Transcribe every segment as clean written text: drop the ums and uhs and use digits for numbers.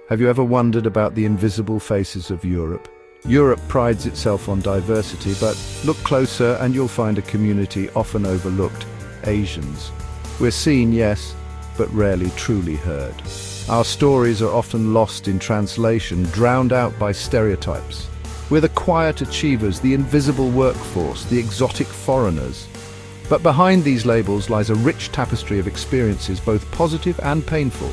Have you ever wondered about the invisible faces of Europe? Europe prides itself on diversity, but look closer and you'll find a community often overlooked: Asians. We're seen, yes, but rarely truly heard. Our stories are often lost in translation, drowned out by stereotypes. We're the quiet achievers, the invisible workforce, the exotic foreigners. But behind these labels lies a rich tapestry of experiences, both positive and painful.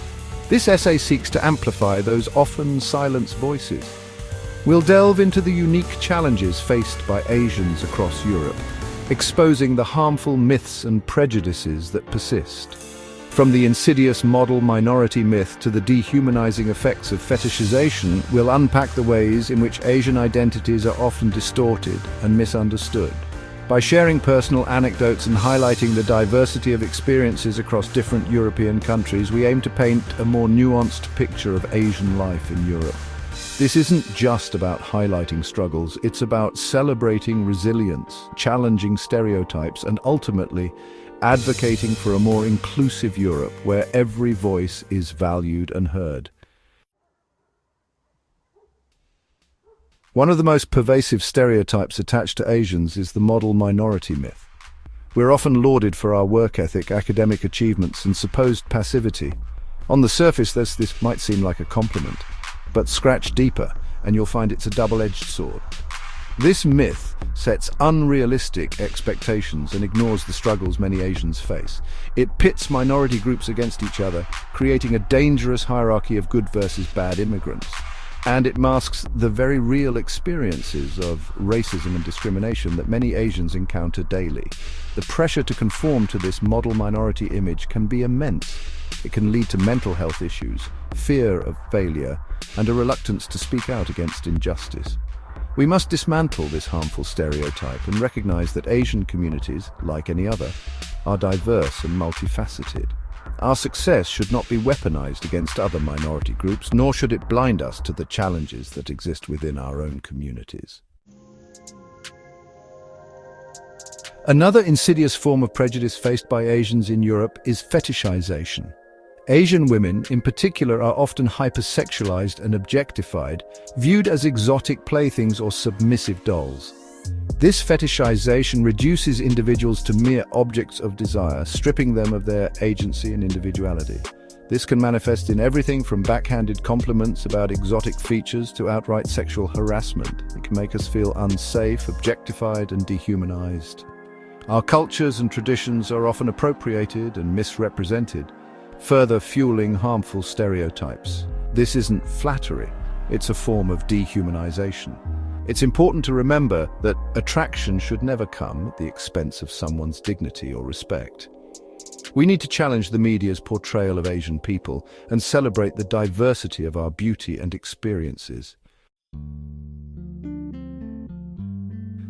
This essay seeks to amplify those often silenced voices. We'll delve into the unique challenges faced by Asians across Europe, exposing the harmful myths and prejudices that persist. From the insidious model minority myth to the dehumanizing effects of fetishization, we'll unpack the ways in which Asian identities are often distorted and misunderstood. By sharing personal anecdotes and highlighting the diversity of experiences across different European countries, we aim to paint a more nuanced picture of Asian life in Europe. This isn't just about highlighting struggles, it's about celebrating resilience, challenging stereotypes, and ultimately advocating for a more inclusive Europe where every voice is valued and heard. One of the most pervasive stereotypes attached to Asians is the model minority myth. We're often lauded for our work ethic, academic achievements, and supposed passivity. On the surface, this might seem like a compliment, but scratch deeper and you'll find it's a double-edged sword. This myth sets unrealistic expectations and ignores the struggles many Asians face. It pits minority groups against each other, creating a dangerous hierarchy of good versus bad immigrants. And it masks the very real experiences of racism and discrimination that many Asians encounter daily. The pressure to conform to this model minority image can be immense. It can lead to mental health issues, fear of failure, and a reluctance to speak out against injustice. We must dismantle this harmful stereotype and recognize that Asian communities, like any other, are diverse and multifaceted. Our success should not be weaponized against other minority groups, nor should it blind us to the challenges that exist within our own communities. Another insidious form of prejudice faced by Asians in Europe is fetishization. Asian women, in particular, are often hypersexualized and objectified, viewed as exotic playthings or submissive dolls. This fetishization reduces individuals to mere objects of desire, stripping them of their agency and individuality. This can manifest in everything from backhanded compliments about exotic features to outright sexual harassment. It can make us feel unsafe, objectified, and dehumanized. Our cultures and traditions are often appropriated and misrepresented, further fueling harmful stereotypes. This isn't flattery, it's a form of dehumanization. It's important to remember that attraction should never come at the expense of someone's dignity or respect. We need to challenge the media's portrayal of Asian people and celebrate the diversity of our beauty and experiences.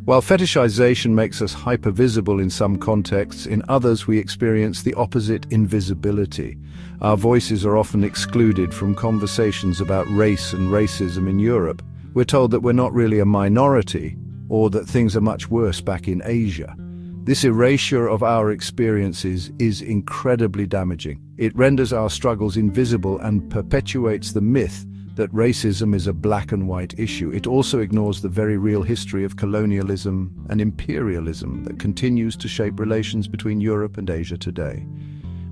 While fetishization makes us hypervisible in some contexts, in others we experience the opposite: invisibility. Our voices are often excluded from conversations about race and racism in Europe. We're told that we're not really a minority, or that things are much worse back in Asia. This erasure of our experiences is incredibly damaging. It renders our struggles invisible and perpetuates the myth that racism is a black and white issue. It also ignores the very real history of colonialism and imperialism that continues to shape relations between Europe and Asia today.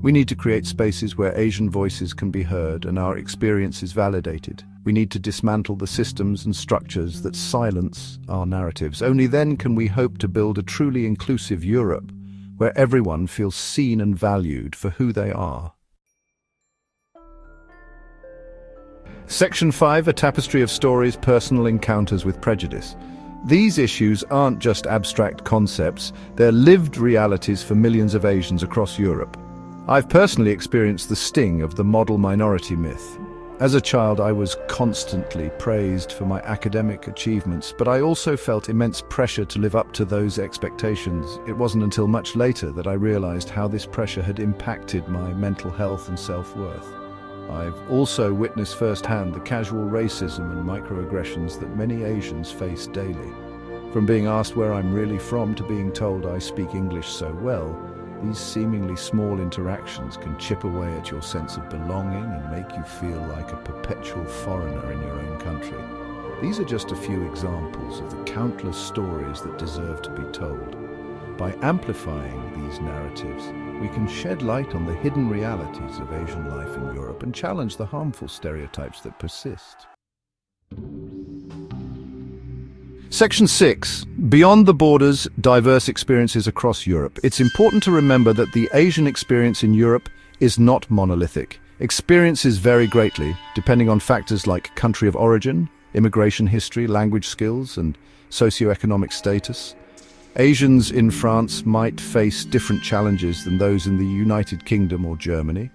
We need to create spaces where Asian voices can be heard and our experiences validated. We need to dismantle the systems and structures that silence our narratives. Only then can we hope to build a truly inclusive Europe, where everyone feels seen and valued for who they are. Section 5, a tapestry of stories, personal encounters with prejudice. These issues aren't just abstract concepts, they're lived realities for millions of Asians across Europe. I've personally experienced the sting of the model minority myth. As a child, I was constantly praised for my academic achievements, but I also felt immense pressure to live up to those expectations. It wasn't until much later that I realized how this pressure had impacted my mental health and self-worth. I've also witnessed firsthand the casual racism and microaggressions that many Asians face daily. From being asked where I'm really from to being told I speak English so well, These seemingly small interactions can chip away at your sense of belonging and make you feel like a perpetual foreigner in your own country. These are just a few examples of the countless stories that deserve to be told. By amplifying these narratives, we can shed light on the hidden realities of Asian life in Europe and challenge the harmful stereotypes that persist. Section 6. Beyond the borders, diverse experiences across Europe. It's important to remember that the Asian experience in Europe is not monolithic. Experiences vary greatly, depending on factors like country of origin, immigration history, language skills, and socioeconomic status. Asians in France might face different challenges than those in the United Kingdom or Germany.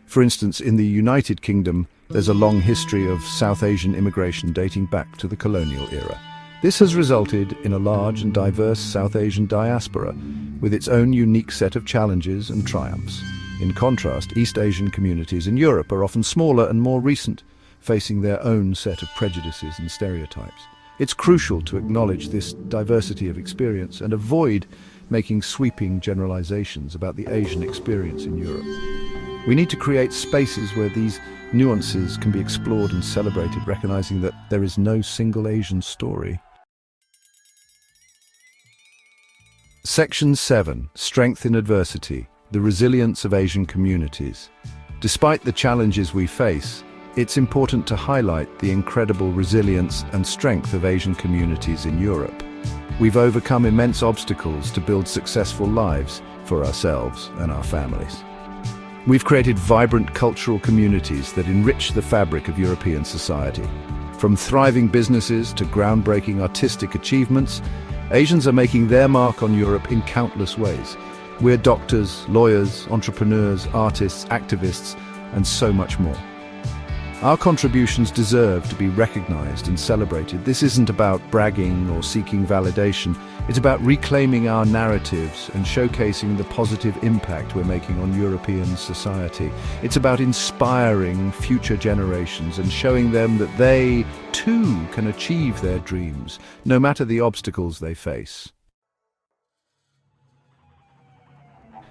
For instance, in the United Kingdom, there's a long history of South Asian immigration dating back to the colonial era. This has resulted in a large and diverse South Asian diaspora with its own unique set of challenges and triumphs. In contrast, East Asian communities in Europe are often smaller and more recent, facing their own set of prejudices and stereotypes. It's crucial to acknowledge this diversity of experience and avoid making sweeping generalizations about the Asian experience in Europe. We need to create spaces where these nuances can be explored and celebrated, recognizing that there is no single Asian story. Section 7. Strength in adversity. The resilience of Asian communities. Despite the challenges we face, it's important to highlight the incredible resilience and strength of Asian communities in Europe. We've overcome immense obstacles to build successful lives for ourselves and our families. We've created vibrant cultural communities that enrich the fabric of European society. From thriving businesses to groundbreaking artistic achievements, Asians are making their mark on Europe in countless ways. We're doctors, lawyers, entrepreneurs, artists, activists, and so much more. Our contributions deserve to be recognized and celebrated. This isn't about bragging or seeking validation. It's about reclaiming our narratives and showcasing the positive impact we're making on European society. It's about inspiring future generations and showing them that they, too, can achieve their dreams, no matter the obstacles they face.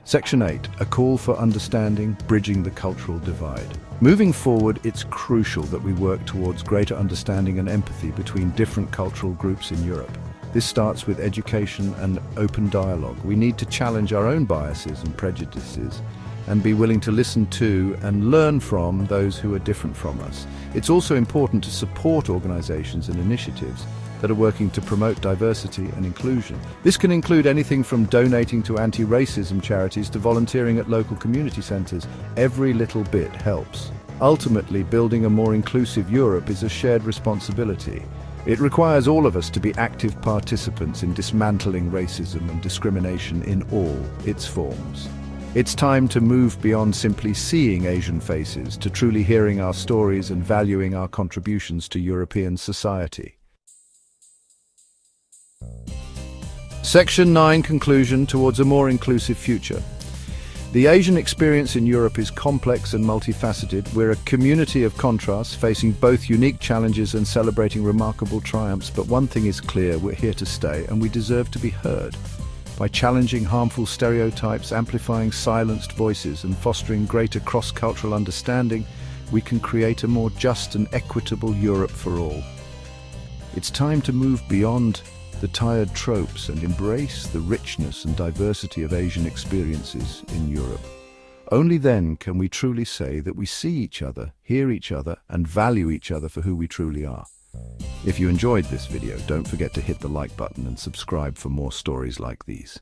Section 8. A call for understanding, bridging the cultural divide. Moving forward, it's crucial that we work towards greater understanding and empathy between different cultural groups in Europe. This starts with education and open dialogue. We need to challenge our own biases and prejudices and be willing to listen to and learn from those who are different from us. It's also important to support organizations and initiatives that are working to promote diversity and inclusion. This can include anything from donating to anti-racism charities to volunteering at local community centers. Every little bit helps. Ultimately, building a more inclusive Europe is a shared responsibility. It requires all of us to be active participants in dismantling racism and discrimination in all its forms. It's time to move beyond simply seeing Asian faces to truly hearing our stories and valuing our contributions to European society. Section 9. Conclusion towards a more inclusive future. The Asian experience in Europe is complex and multifaceted. We're a community of contrasts, facing both unique challenges and celebrating remarkable triumphs. But one thing is clear, we're here to stay and we deserve to be heard. By challenging harmful stereotypes, amplifying silenced voices, and fostering greater cross-cultural understanding, we can create a more just and equitable Europe for all. It's time to move beyond the tired tropes and embrace the richness and diversity of Asian experiences in Europe. Only then can we truly say that we see each other, hear each other, and value each other for who we truly are. If you enjoyed this video, don't forget to hit the like button and subscribe for more stories like these.